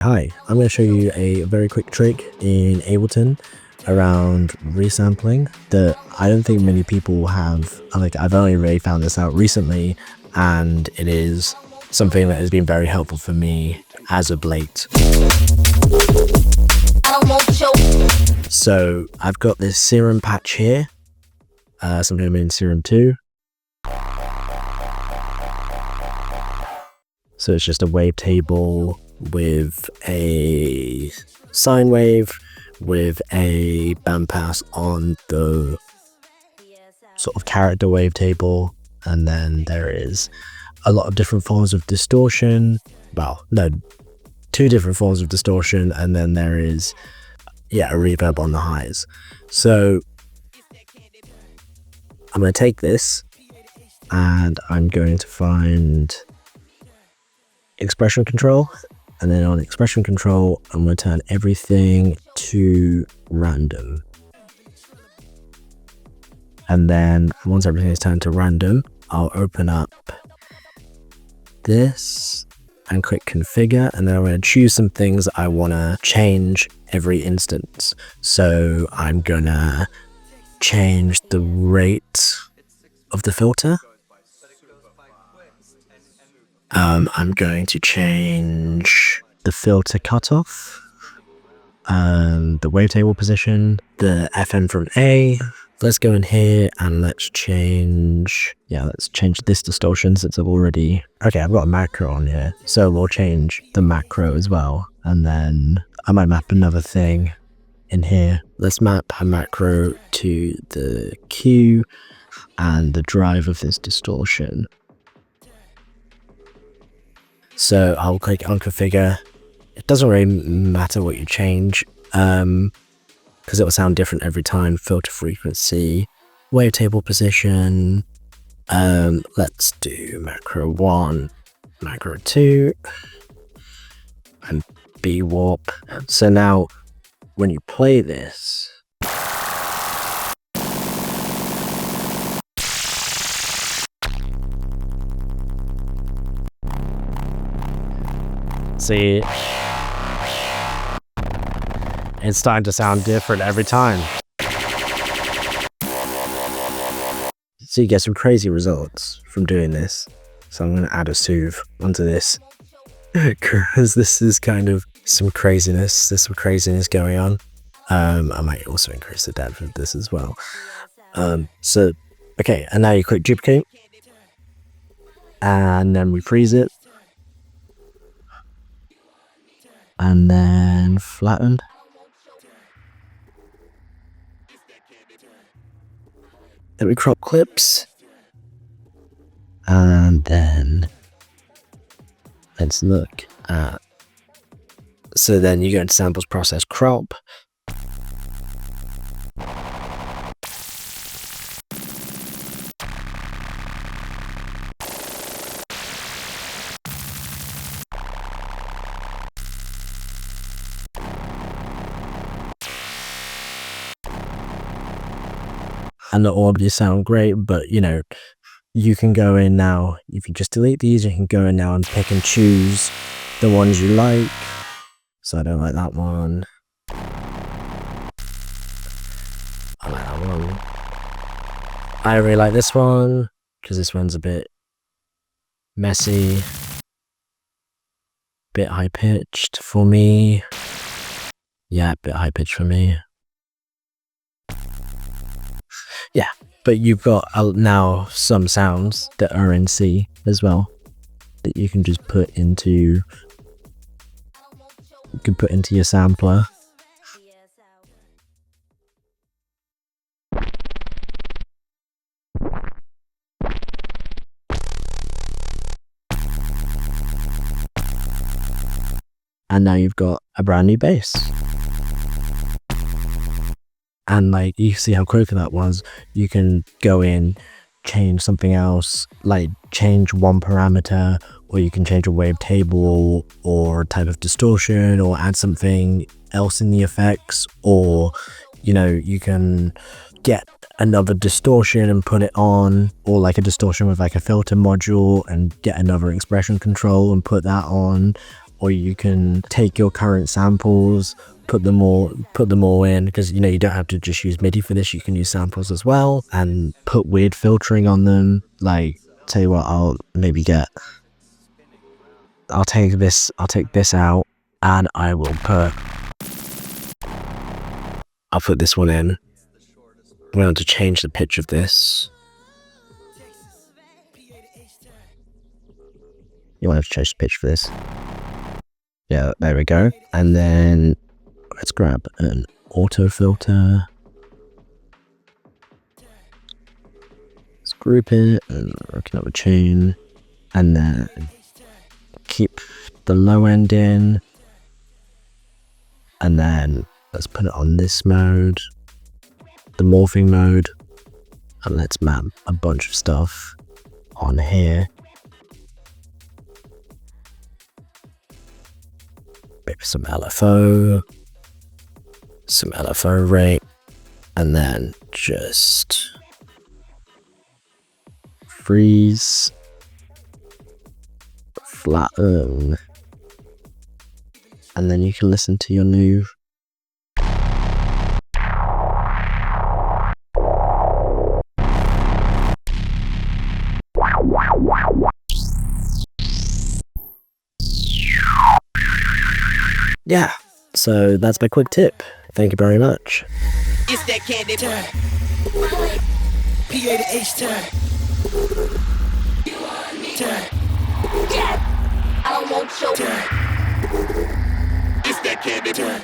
Hi, I'm going to show you a very quick trick in Ableton around resampling that I don't think many people have. I've only really found this out recently, and it is something that has been very helpful for me as of late. So I've got this serum patch here, something I'm in serum 2. So it's just a wavetable with a sine wave with a bandpass on the sort of character wavetable, and then there is a lot of different forms of distortion. Well, no, 2 different forms of distortion, and then there is a reverb on the highs. So I'm going to take this and I'm going to find expression control, and then on expression control I'm going to turn everything to random. And then once everything is turned to random, I'll open up this and click configure, and then I'm going to choose some things I want to change every instance. So I'm going to change the rate of the filter. I'm going to change the filter cutoff, the wavetable position, the FM from A. Let's go in here and let's change this distortion since I've got a macro on here. So we'll change the macro as well. And then I might map another thing in here. Let's map a macro to the Q and the drive of this distortion. So I'll click on configure. It doesn't really matter what you change, because it will sound different every time. Filter frequency, wavetable position. Let's do macro 1, macro 2, and B warp. So now when you play this, see, it's starting to sound different every time. So you get some crazy results from doing this. So I'm going to add a soothe onto this, because this is kind of some craziness. There's some craziness going on. I might also increase the depth of this as well. Okay, and now you click duplicate, and then we freeze it. And then flatten. Then we crop clips. And then let's look at, so then you go into samples, process, crop. And the audio sound great, but you can go in now. If you just delete these, you can go in now and pick and choose the ones you like. So I don't like that one. I like that one. I really like this one because this one's a bit messy, bit high pitched for me. Yeah, a bit high pitched for me. Yeah, but you've got now some sounds that are in C as well that you can just put into your sampler. And now you've got a brand new bass. And you see how quick that was. You can go in, change something else, change one parameter, or you can change a wavetable or type of distortion, or add something else in the effects, or you can get another distortion and put it on, or a distortion with a filter module and get another expression control and put that on, or you can take your current samples, put them all in, because you don't have to just use MIDI for this. You can use samples as well and put weird filtering on them. Like, tell you what, I'll take this out, and I'll put this one in. I'm going to change the pitch of this. You want to change the pitch for this. Yeah, there we go. And then let's grab an auto filter. Let's group it and work another chain. And then keep the low end in. And then let's put it on this mode, the morphing mode. And let's map a bunch of stuff on here. Maybe some LFO rate, and then just freeze, flatten, and then you can listen to your new yeah, so that's my quick tip. Thank you very much. It's that candy turn. PA to H turn. Turn. I don't want your turn. It's that candy turn.